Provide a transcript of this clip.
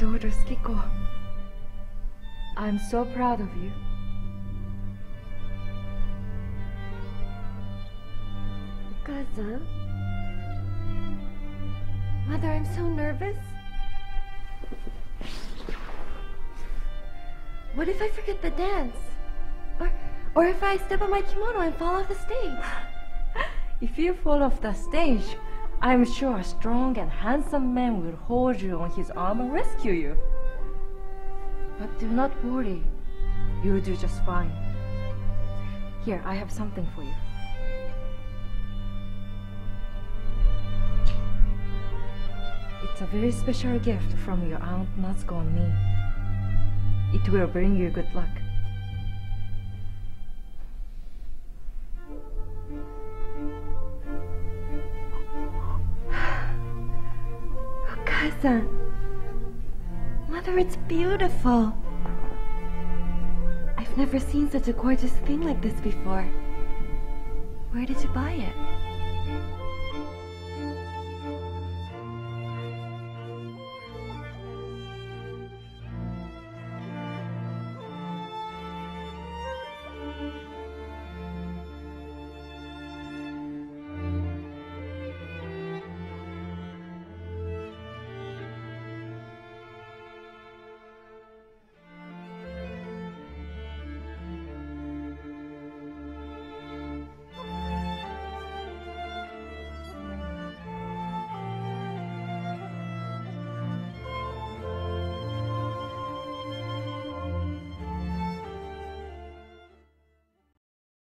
daughter, Skiko. I'm so proud of you. Okasan? Mother, I'm so nervous. What if I forget the dance? Or if I step on my kimono and fall off the stage? If you fall off the stage, I'm sure a strong and handsome man will hold you on his arm and rescue you. But do not worry. You'll do just fine. Here, I have something for you. It's a very special gift from your Aunt Natsuko and me. It will bring you good luck. Okasan. Mother, it's beautiful. I've never seen such a gorgeous thing like this before. Where did you buy it?